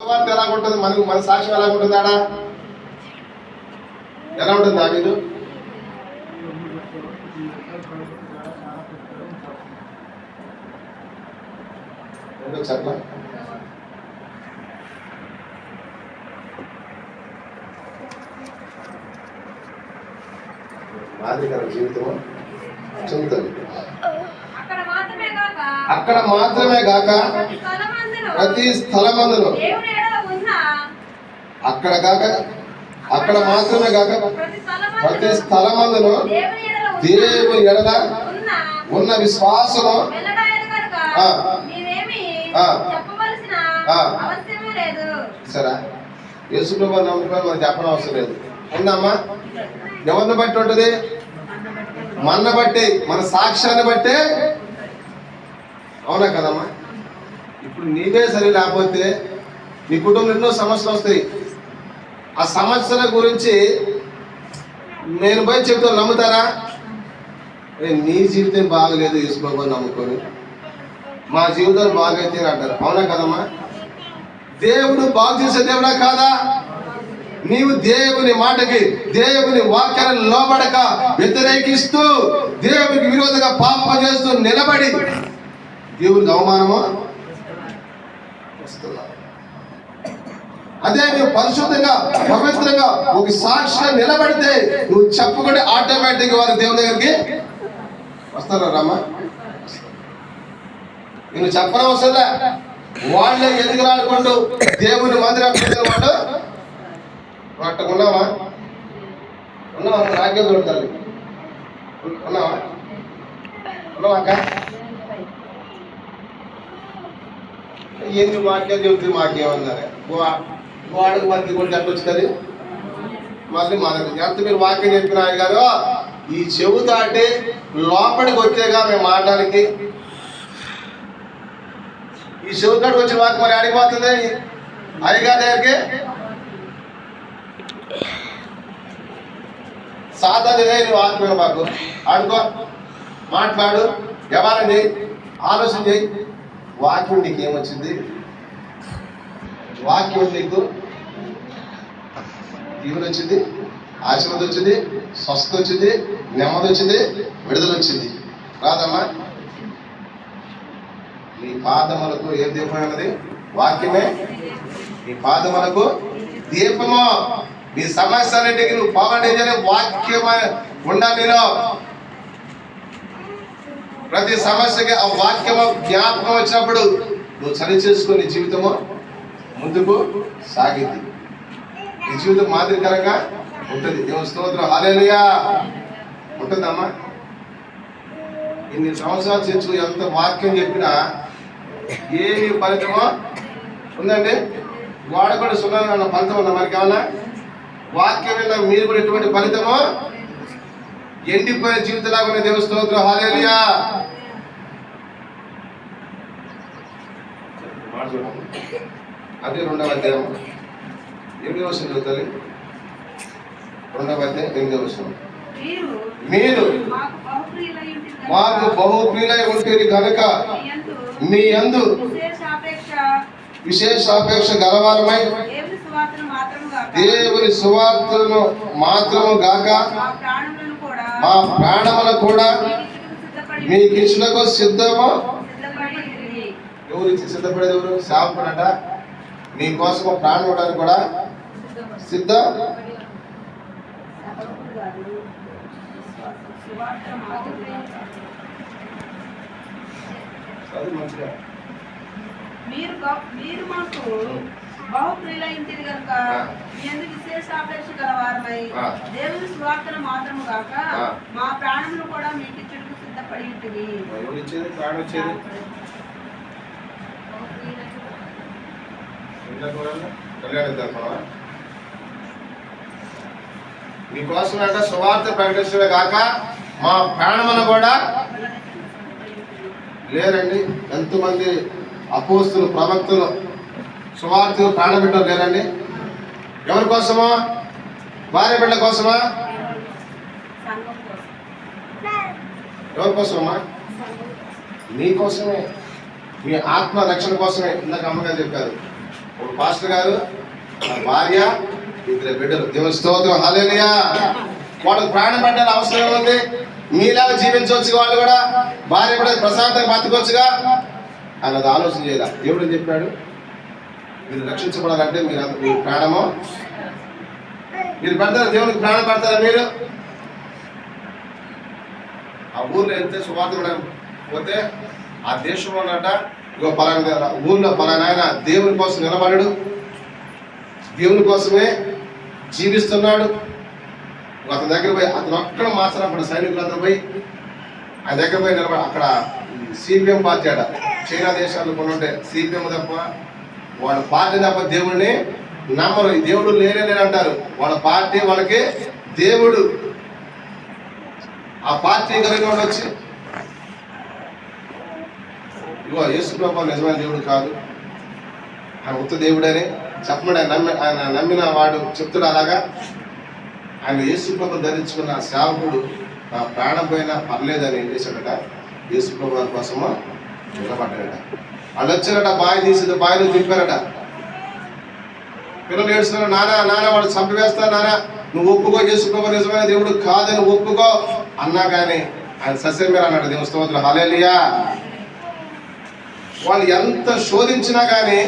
వార్త ఎలా ఉంటుంది, మన సాక్ష్యం ఎలా ఉంటుంది, ఆడ ఎలా ఉంటుంది దావీదు? చెప్ప మాదిరికర జీవితము చెందుతుంది. అక్కడ మాత్రమే గాక ప్రతి స్థలమందును, అక్కడ మాత్రమే గాక ప్రతి స్థలమందును దేవుని ఎడల ఉన్న విశ్వాసము సరే. యేసుప్రభువు నమ్ముకొని మనకు చెప్పడం అవసరం లేదు. ఉందమ్మా, ఎవరిని బట్టి ఉంటుంది? మన బట్టి, మన సాక్ష్యాన్ని బట్టే. అవునా కదమ్మా? ఇప్పుడు నీవే సరి లేకపోతే నీ కుటుంబంలో ఎన్నో సమస్యలు వస్తాయి. ఆ సమస్యల గురించి నేను పోయి చెప్తాను, నమ్ముతారా? నీ జీవితం బాగలేదు, యేసుప్రభువుని నమ్ముకొని మా జీవితం బాగైతే అంటారు. అవునా కదమ్మా? దేవుడు బాగు చేసే దేవుడా కాదా? నీవు దేవుని మాటకి, దేవుని వాక్యాలను లోబడక వ్యతిరేకిస్తూ దేవునికి విరోధంగా పాపం చేస్తూ నిలబడి దేవునికి అవమానమో వస్తున్నా. అదే నువ్వు పరిశుద్ధంగా పవిత్రంగా ఒక సాక్షిగా నిలబడితే నువ్వు చెప్పుకుంటే ఆటోమేటిక్ వారి దేవుని దగ్గరికి వస్తారా రమ్మా? నేను చెప్పనవసరంలే, వాళ్ళే ఎదుగులాడుకుంటూ దేవుని మందిరం వాడు ఉన్నావా? ఉన్నావా? రాజ్యం దొరుకుతారు. ఉన్నావా? ఉన్నావాక? ఎన్ని వాక్యాలు చెబుతుంది, మాకేమన్నారు? గోడకు మంది కూడా చెప్పొచ్చుతుంది. మళ్ళీ మనకు ఎంత మీరు వాక్యం చెప్పిన ఆయన గారు, ఈ చెవు దాటి లోపలికి వచ్చేగా మేము మాట్లాడానికి, ఈ చెవు దాటికి వచ్చే వాక్యం మరి అడిగిపోతుంది అయ్యగారి దగ్గరికి. సాధారణంగా నువ్వు ఆత్మీయ మాకు ఆడుకో, మాట్లాడు, వ్యవహారం చేయి, ఆలోచన చేయి. వాక్యం నీకు ఏమొచ్చింది? వాక్యం నీకు దీవెన వచ్చింది, ఆశీర్వాదం వచ్చింది, స్వస్థత వచ్చింది, నెమ్మది వచ్చింది, విడుదల వచ్చింది. రాదమ్మా? నీ పాదములకు ఏం దీపం అన్నది? వాక్యమే నీ పాదములకు దీపము. నీ సమస్యలన్నిటికీ నువ్వు పోగొట్టే వాక్యమే ఉండాలి నీలో. ప్రతి సమస్యకి ఆ వాక్యము జ్ఞాపకం వచ్చినప్పుడు నువ్వు సరి చేసుకుని నీ జీవితము ముందుకు సాగింది. నీ జీవితం మాదిరికరంగా ఉంటుంది. దేవుని స్తోత్రం, హల్లెలూయా. ఉంటుందమ్మా? ఇన్ని సంవత్సరాలు చేర్చు ఎంత వాక్యం చెప్పినా ఏమి ఫలితమో ఉందండి? వాడ కూడా సున్నా ఫలితం ఉందా మనకి? ఏమన్నా వాక్యం విన్నా మీరు కూడా ఎటువంటి ఫలితమో ఎండిపోయిన జీవితంలాగా ఉన్న దేవుని స్తోత్రం, హల్లెలూయా. అదే 2వ అధ్యాయం 8వ వచనం చదువుతారు. 2వ అధ్యాయం 8వ వచనం. మీరు మాకు బహుప్రియులై ఉంటుంది కనుక మీ యందు విశేషాపేక్ష గలవారమై దేవుని సువార్తను మాత్రము గాక మా ప్రాణములు కూడా మీకు ఇచ్చుటకు సిద్ధము. ఎవరు సిద్ధపడేది? ఎవరు? సేవకుడట. నీకోసం ప్రాణం ఇవ్వడానికి కూడా సిద్ధం. మీరు మాకు బహుప్రియులై ఉంటుంది కనుక ఎందుకు విశేషాపేక్ష గలవారమై దేవుని సువార్తను మాత్రము కాక మా ప్రాణములు కూడా మీకు ఇచ్చుటకు సిద్ధపడి ఉంటుంది. మీకోసం అంటే సువార్త ప్రకటించడమే కాక మా ప్రాణమును కూడా. లేరండి ఎంతమంది అపోస్తులు, ప్రవక్తలు, సువార్తలు ప్రాణబిడ్డలు లేరండి? ఎవరి కోసమా? భార్య బిడ్డ కోసమా? ఎవరి కోసమా? నీ కోసమే, మీ ఆత్మ రక్షణ కోసమే. ఇందాక అమ్మగారు చెప్పారు, ఒక పాస్టర్ గారు, నా భార్య, 2 బిడ్డలు. దేవుని స్తోత్రం, హల్లెలూయా. వాళ్ళకి ప్రాణం పెట్టాలి అవసరం ఉంది. మీలాగా జీవించవచ్చు, వాళ్ళు కూడా భార్య కూడా ప్రశాంతంగా బతకొచ్చుగా అన్నది ఆలోచన చేయాలి. దేవుడు ఏం చెప్పాడు? మీరు రక్షించబడాలంటే మీరు ప్రాణము మీరు పెడతారా? దేవునికి ప్రాణం పెడతారా మీరు? ఆ ఊర్లో వెళ్తే సువార్త పోతే ఆ దేశంలో ఉన్నట ఇగో పలానా ఊర్లో పలానా ఆయన దేవుని కోసం నిలబడడు, దేవుని కోసమే జీవిస్తున్నాడు. అతని దగ్గర పోయి అతను ఒక్కడ మాత్రం సైనికులందరూ పోయి ఆయన దగ్గర పోయి నిలబడి అక్కడ సిపిఎం పార్టీ అట, చైనా దేశాల్లో కొన్ని ఉంటాయి సిపిఎం తప్ప, వాళ్ళ పార్టీ తప్ప దేవుడిని నమ్మరు. ఈ దేవుడు లేనే లేనంటారు. వాళ్ళ పార్టీ వాళ్ళకి దేవుడు. ఆ పార్టీ కలిగిన వాడు వచ్చి ఇగో యేసు ప్రభువు నిజమైన దేవుడు కాదు, ఆయన ఉత్త దేవుడని చెప్పమని ఆయన నమ్మిన వాడు చెప్తాడు. అలాగా ఆయన యేసు ప్రభువు ధరించుకున్న సేవకుడు నా ప్రాణం పోయినా పర్లేదని ఏం చేశాడట, యేసు ప్రభు కోసము నిలబడ్డాడట. వాళ్ళు వచ్చారట, బాయిలో దింపారట. పిల్లలు ఏడుస్తున్నారు, నాన్న వాడు చంపివేస్తారు, నాన్న నువ్వు ఒప్పుకో, యేసు ప్రభు నిజమైన దేవుడు కాదని ఒప్పుకో అన్నా కానీ ఆయన సస్యం మీద అన్నాడు. దేవుని స్తోత్రం, హల్లెలూయా. వాళ్ళు ఎంత శోధించినా కానీ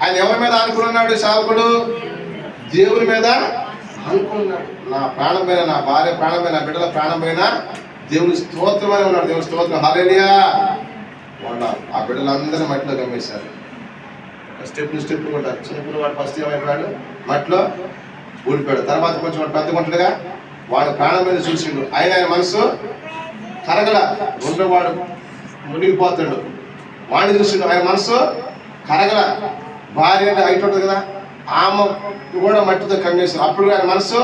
ఆయన ఎవరి మీద అనుకున్నాడు? సేవకుడు దేవుని మీద అనుకున్నాడు. నా ప్రాణం పైన, నా భార్య ప్రాణం పైన, నా బిడ్డల ప్రాణం పైన దేవుని స్తోత్రమని ఉన్నాడు. దేవుని స్తోత్రం, హల్లెలూయా. వాళ్ళు ఆ బిడ్డలందరూ మట్టిలో గమ్మేశారు. స్టెప్ ఉంటారు. చిన్నప్పుడు వాడు ఫస్ట్ ఏమైపోయాడు? మట్టిలో ఊడిపోయాడు. తర్వాత కొంచెం వాడు పెద్ద కొంటలుగా వాడు ప్రాణం మీద చూసిండు. ఆయన మనసు కరగల, రెండో వాడు మునిగిపోతాడు. వాడిని చూసిండు, ఆయన మనసు కరగల. భార్య అంటే హైట్ ఉంటుంది కదా, ఆమె కూడా మట్టితో కమ్మేశారు. అప్పుడు ఆయన మనసు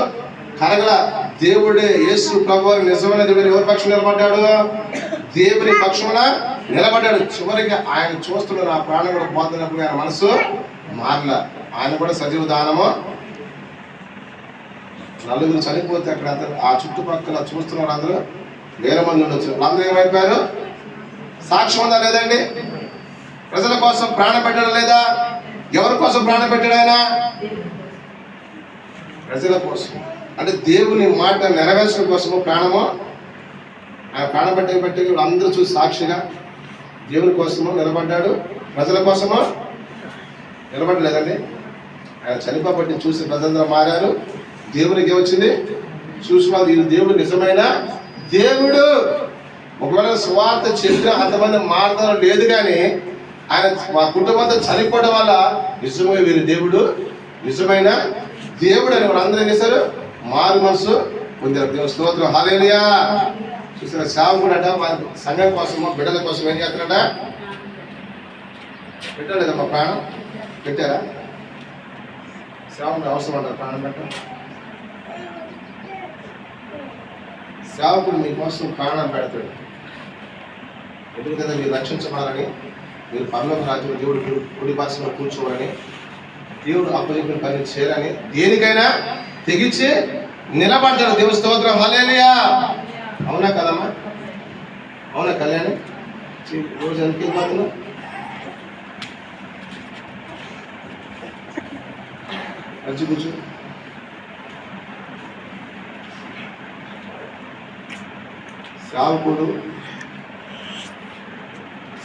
కరగల. దేవుడే యేసు ప్రభువు నిజమైన దేవుడు ఎవరి పక్షం నిలబడ్డాడు? దేవుని పక్షమున నిలబడ్డాడు. చివరికి ఆయన చూస్తున్న నా ప్రాణం కూడా పోతున్నప్పుడు ఆయన మనసు మారల. ఆయన కూడా సజీవ దానము. నలుగురు చనిపోతే అక్కడ ఆ చుట్టుపక్కల చూస్తున్నారు అందరూ, వేల మంది ఉండొచ్చు. వాళ్ళందరూ ఏమైపోయారు? సాక్ష్యం ఉందా లేదండి? ప్రజల కోసం ప్రాణం పెట్టడం లేదా? ఎవరి కోసం ప్రాణం పెట్టాడు ఆయన? ప్రజల కోసం. అంటే దేవుని మాట నెరవేర్చడం కోసము ప్రాణము ఆయన ప్రాణం పెట్టి అందరూ చూసి సాక్షిగా దేవుని కోసము నిలబడ్డాడు. ప్రజల కోసము నిలబడలేదండి. ఆయన చనిపోబట్టి చూసి ప్రజలందరూ మారారు. దేవునికి ఏమొచ్చింది? చూసి వాళ్ళు ఈ దేవుడు నిజమైన దేవుడు. ఒకవేళ సువార్త చెప్పిన అంతమంది మారడం లేదు, కానీ ఆయన మా కుటుంబంతో చనిపోవడం వల్ల నిజమే వీరి దేవుడు నిజమైన దేవుడు అని వాళ్ళందరూ ఏం చేశారు? మారు మనసు పొందారు. దేవుని స్తోత్రం, హల్లెలూయా. చూసిన సేవకుడు అట సంఘం కోసమో బిడ్డల కోసం ఏం చేస్తారట? పెట్టలేదమ్మా ప్రాణం పెట్టారా? సేవకుడు అవసరం అంటారు ప్రాణం పెట్ట. సేవకుడు మీకోసం ప్రాణం పెడతాడు. ఎందుకు కదా? మీరు రక్షించబడాలని, మీరు పరలోక రాజ్యంలో దేవుడు కుడి పార్శ్వంలో కూర్చోవాలని, దేవుడు అప్పచెప్పిన పని చేయాలని, దేనికైనా తెగించి నిలబడతాడు. దేవుని స్తోత్రం, హల్లెలూయా. అవునా కదమ్మా? అవునా కళ్యాణి? రోజు ఎందుకు వెళ్ళిపోతున్నావు? మంచి కూర్చో. సేవకుడు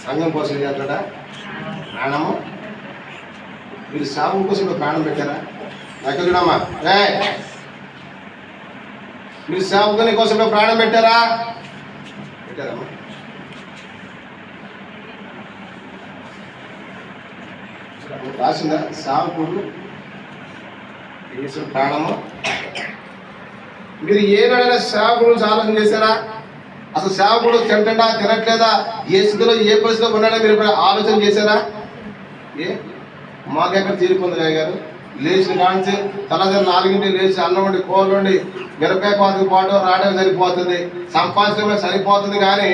సంఘం కోసం చేస్తాడా? ప్రాణము. మీరు సేవకుల కోసం ప్రాణం పెట్టారా? ఎక్కడ చూడమ్మా, మీరు సేవకుని కోసం ప్రాణం పెట్టారా? పెట్టారమ్మా. రాసిందా? సేవకుడు ప్రాణము. మీరు ఏనాడైనా సేవకుడు గురించి ఆలోచన చేశారా? అసలు సేవకుడు తింటా తినట్లేదా, ఏ స్థితిలో ఏ పరిస్థితిలో ఉన్నాడో మీరు ఆలోచన చేశారా? మాకెక్కడ తీరిపోయింది గారు. లేచిన కాంచి తలజరి 4 లేచి అన్నం వండి కూరలు వండి మిరపకాయ పాతకు పోవడం రావడం సరిపోతుంది, సంపాదించడమే సరిపోతుంది. కానీ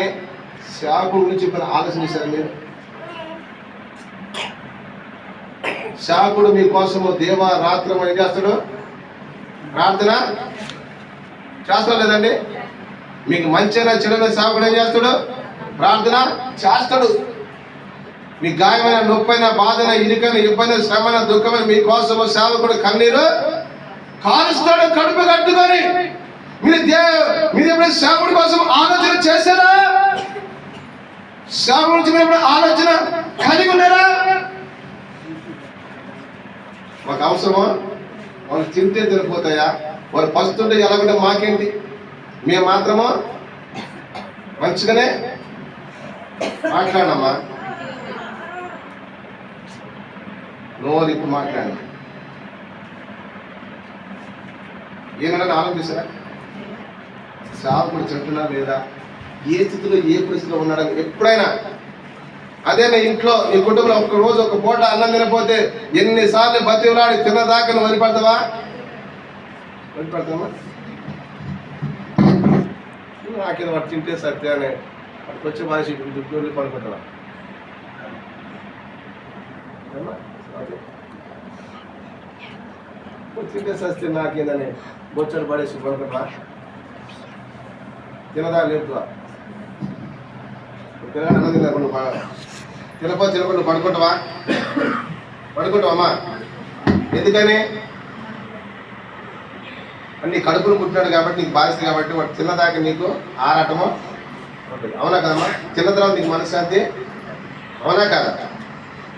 సేవకుడు గురించి ఇప్పుడు ఆలోచన చేశారు మీరు? సేవకుడు మీకోసము దేవ రాత్రం ఏం చేస్తాడు? ప్రార్థన చేస్తాడు లేదండి? మీకు మంచిగా చెడుగా సేవకుడు ఏం చేస్తాడు? ప్రార్థన చేస్తాడు. మీ గాయమైన నొప్పైన బాధన ఇరుకైన ఇబ్బంది శ్రమైన దుఃఖమైన మీకోసము సేవకుడు కన్నీరు కాలుస్తాడు కడుపు కట్టుకొని. మీరు ఎప్పుడైనా సేవకుడి కోసం ఆలోచన చేశారా? సేవ గురించి మీరు ఎప్పుడు ఆలోచన కలిగి ఉన్నారా? మాకు అవసరమా? వాళ్ళు తింటే తిరిగిపోతాయా? వాళ్ళు పస్తుంటే ఎలాగుంటే మాకేంటి? మేము మాత్రమో మంచిగానే మాట్లాడమ్మా. నోరు ఇప్పుడు మాట్లాడండి. ఏమన్నా ఆలోచిస్తారా? సేవకుడు చెప్తున్నా లేదా, ఏ స్థితిలో ఏ పరిస్థితిలో ఉన్నాడని ఎప్పుడైనా అదే నీ ఇంట్లో నీ కుటుంబంలో ఒక్క రోజు ఒక పూట అన్నం తినపోతే ఎన్నిసార్లు బతిలాడి తిన్నదాకా నువ్వు వదిలిపెడతావా? వదిలిపెడతావా? నాకేదో వాడు తింటే సత్యాన్ని అక్కడికి వచ్చి మనిషి దుడ్డు పడుకుంటావా? తింటే సస్తే నాకేందని బొచ్చడు పడేసి పడుకుంటావా? తినదా లేపుతా అన్నం తినకుండా పడుకుంటావా? పడుకుంటావమ్మా? ఎందుకని? అన్ని కడుపును పుట్టినాడు కాబట్టి నీకు బాధిస్తుంది కాబట్టి వాడు తిన్నదాకా నీకు ఆరాటము ఉంటుంది. అవునా కదమ్మా? తిన్న తర్వాత నీకు మనశ్శాంతి, అవునా కదా?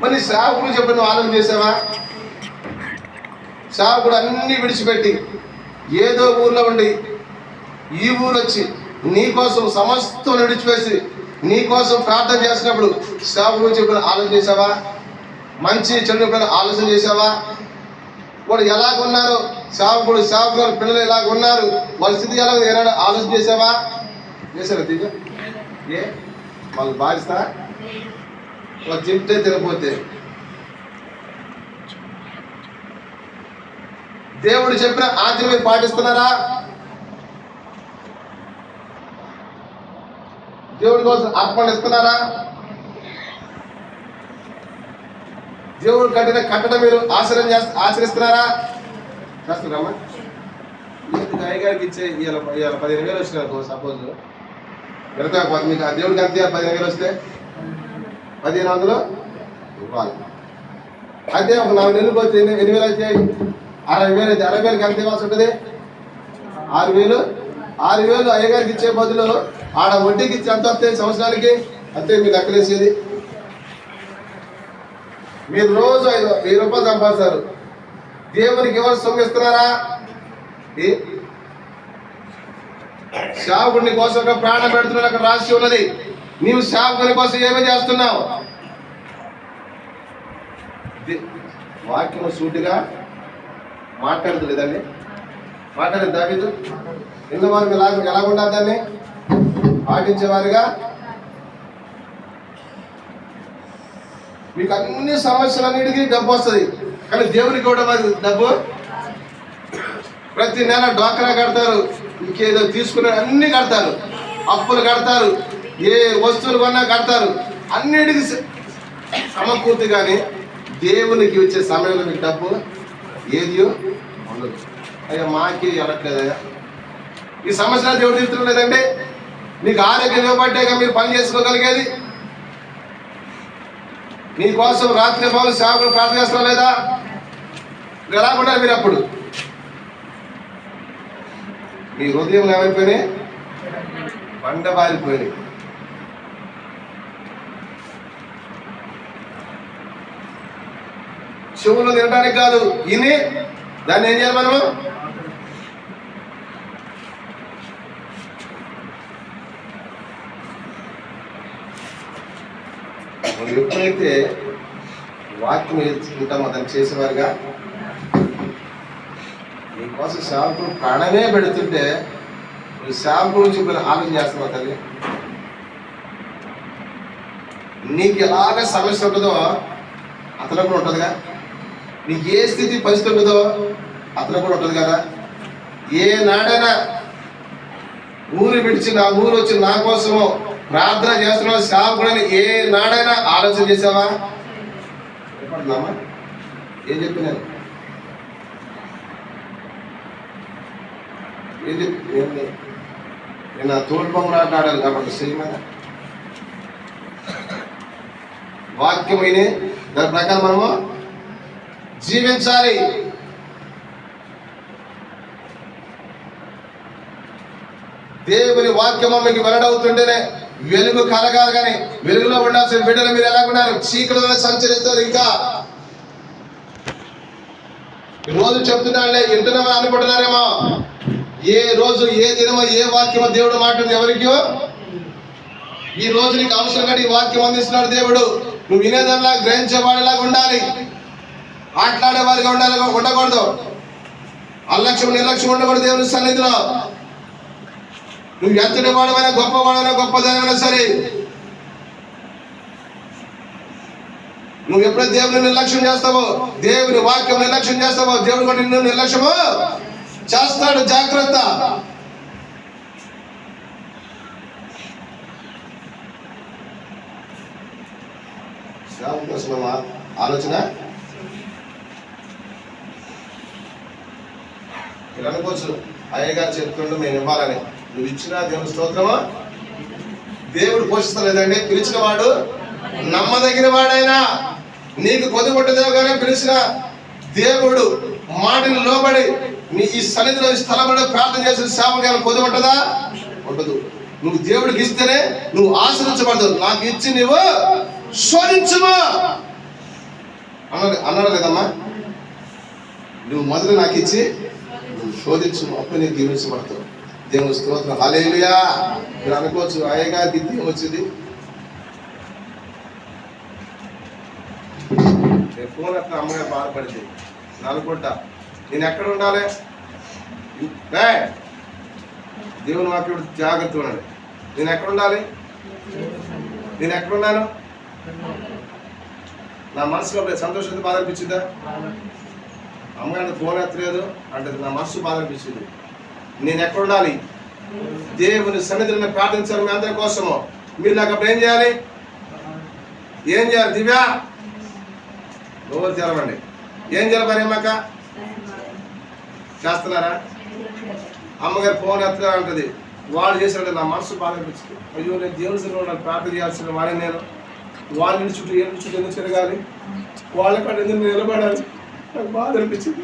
మరి సాగు గురించి ఎప్పుడు నువ్వు ఆలోచన చేసావా? సాగు కూడా అన్ని విడిచిపెట్టి ఏదో ఊర్లో ఉండి ఈ ఊరు వచ్చి నీకోసం సమస్తం విడిచివేసి నీకోసం ప్రార్థన చేసినప్పుడు సాగు గురించి ఎప్పుడు ఆలోచన చేసావా? మంచి చెడు ఎప్పుడైనా ఆలోచన చేసావా? వాడు ఎలాగున్నారు, సేవకుడు సేవకులు పిల్లలు ఎలాగ ఉన్నారు, వాళ్ళ స్థితి ఎలా ఏనాడు ఆలోచన చేసావా? చేశారా? తీగ ఏ వాళ్ళు బాధిస్తా వాళ్ళు తింటే తినపోతే దేవుడు చెప్పిన ఆజ్ఞ మీరు పాటిస్తున్నారా? దేవుడి కోసం అర్పణ ఇస్తున్నారా? దేవుడు కట్టిన కట్టడం మీరు ఆచరిస్తున్నారా? చేస్తున్నారమ్మా? అయ్యగారికి ఇచ్చే ఇవాళ 15,000 వచ్చినారు సపోజ్ మిగతా మీకు ఆ దేవుడికి అంతే 15,000 వస్తే 1,500 ఇవ్వాలి. అయితే ఒక 4 నెలలు పోతే 8,000 అయితే 60,000 అయితే 60,000కి ఎంత ఇవ్వాల్సి ఉంటుంది? 6,000 అయ్యగారికి ఇచ్చే బదులు ఆడ వడ్డీకి ఇచ్చి ఎంత వస్తాయి సంవత్సరానికి? అంతే మీరు లెక్కలేసేది. మీరు రోజు 1000 రూపాయలు సంపాదిస్తారు. దేవునికి ఎవరు సొమ్మిస్తున్నారా? సేవకుని కోసం ప్రాణం పెడుతున్నాడు, అక్కడ రాసి ఉన్నది. నీవు సేవకుని కోసం ఏమి చేస్తున్నావు? వాక్యం సూటిగా మాట్లాడుతులేదండి. మాట్లాడేది దావీదు ఎందుకు వారికి ఎలా ఉండాలి? దాన్ని పాటించేవారిగా. మీకు అన్ని సమస్యలన్నిటికీ డబ్బు వస్తుంది, కానీ దేవునికి కూడా మరి డబ్బు ప్రతి నెల డ్వాక్రా కడతారు, ఇంకేదో తీసుకునే అన్ని కడతారు, అప్పులు కడతారు, ఏ వస్తువులు కొన్నా కడతారు, అన్నిటికీ సమకూర్తి. కానీ దేవునికి వచ్చే సమయంలో మీకు డబ్బు ఏది ఉండదు. అయ్యా మాకి వెళ్ళట్లేదయ్యా, ఈ సమస్యలు దేవుడు తీర్చడం లేదండి. మీకు ఆరోగ్యం ఇవ్వబట్టాక మీరు పని చేసుకోగలిగేది. మీకోసం రాత్రి పౌరులు సేవకులు ప్రార్థన చేస్తారా లేదా? ఎలా ఉండాలి మీరు? అప్పుడు మీ హృదయం ఏమైపోయినాయి? బండబారిపోయినాయి. చెవులు తినడానికి కాదు, ఇని దాన్ని ఏం చేయాలి మనము? మనం ఎప్పుడైతే వాక్యం నేర్చుకుంటామో దాన్ని చేసేవారుగా. నీకోసం సేవకుడు ప్రాణమే పెడుతుంటే నువ్వు సేవకు గురించి ఇప్పుడు ఆలోచన చేస్తున్నావు తల్లి. నీకు ఎలాగ సమస్య ఉంటుందో అతను కూడా ఉంటుందిగా. నీకు ఏ స్థితి పరిస్థితి ఉంటుందో అతను కూడా ఉంటుంది కదా. ఏ నాడైనా ఊరు విడిచి నా ఊరు వచ్చి నా కోసము ప్రార్థన చేస్తున్నా సేవకుడని ఏ నాడైనా ఆలోచన చేసావా? ఎప్పుడున్నామా? ఏం చెప్పినాను? నేను తోడు బొమ్మలు ఆడాలి కాబట్టి చెయ్యి మీద వాక్యం విని దాని ప్రకారం మనము జీవించాలి. దేవుని వాక్యము మీకు వెల్లడవుతుంటేనే వెలుగు కలగాలి. కానీ వెలుగులో ఉండాల్సిన బిడ్డలు మీరు ఎలా ఉన్నారు? చీకటిలో సంచరిస్తారు. ఇంకా రోజు చెప్తున్నానులే, వింటున్నామని అనుకుంటున్నారేమో. ఏ రోజు ఏ దినమో ఏ వాక్యమో దేవుడు మాట్లాడింది ఎవరికో. ఈ రోజు నీకు అవసరం కానీ ఈ వాక్యం అందిస్తున్నాడు దేవుడు. నువ్వు వినేదానిలా గ్రహించేవాడిలాగా ఉండాలి, ఆటలాడేవారిగా ఉండాలి, ఉండకూడదు. అలక్ష్యం నిర్లక్ష్యం ఉండకూడదు దేవుని సన్నిధిలో. నువ్వు ఎంతటి వాడమైనా గొప్పవాడైనా గొప్పదైనా సరే, నువ్వు ఎప్పుడైతే దేవుని నిర్లక్ష్యం చేస్తావో, దేవుని వాక్యం నిర్లక్ష్యం చేస్తావో, దేవుడు కూడా నిన్ను నిర్లక్ష్యము చేస్తాడు. జాగ్రత్త. శ్రావణ కోసం ఆలోచన మీరు అనుకోవచ్చు, అయ్యగారు చెప్తుండే మేము ఇవ్వాలని. నువ్వు ఇచ్చిన దేవుని స్తోత్రమా దేవుడు పోషిస్తలేదండి. పిలిచిన వాడు నమ్మదగిన వాడైనా, నీకు కొద్దిగొట్టదేవు కానీ పిలిచిన దేవుడు మాటని లోబడి నీ ఈ సన్నిధిలో స్థలపడి ప్రార్థన చేసిన సేవకు కొద్దిగొట్టదా? ఉండదు. నువ్వు దేవుడికి ఇస్తేనే నువ్వు ఆశ్రయించబడతావు. నాకు ఇచ్చి నువ్వు శోధించుమా అన్నాడు కదమ్మా. నువ్వు మొదలు నాకు ఇచ్చి నువ్వు శోధించు, అప్పుడు నీకు దీవించబడతావు. దేవుని స్తోత్రం. హల్లెలూయా. మీరు అనుకోవచ్చు, అయ్యగారికి దీవం వచ్చింది. ఫోన్ అట్లా అమ్మగారు బాధపడింది. నేను అనుకుంటా, నేను ఎక్కడ ఉండాలి? దేవుని వాక్యుడు జాగ్రత్త ఉండాలి. నేను ఎక్కడ ఉండాలి? నేను ఎక్కడున్నాను? నా మనసులో సంతోషం బాధ అనిపించిందా? అమ్మగారి ఫోన్ ఎత్తలేదు అంటే నా మనసు బాధ అనిపించింది. నేను ఎక్కడ ఉండాలి? దేవుని సన్నిధిని ప్రార్థించాలి మీ అందరి కోసము. మీరు నాకు అప్పుడు ఏం చేయాలి? ఏం చేయాలి? దివ్య రోజు తెలవండి. ఏం చేయాలి? మరి అమ్మక చేస్తున్నారా? అమ్మగారు ఫోన్ ఎత్తగా అంటది. వాళ్ళు చేసినట్టు నా మనసు బాధ అనిపించింది. అయ్యో, నేను దేవుని సన్నిధిలో ప్రార్థన చేయాల్సిన వాడిని నేను. వాళ్ళ చుట్టూ ఎందుకు తిరగాలి? వాళ్ళ కాడ ఎందుకు నిలబడాలి? నాకు బాధ అనిపించింది.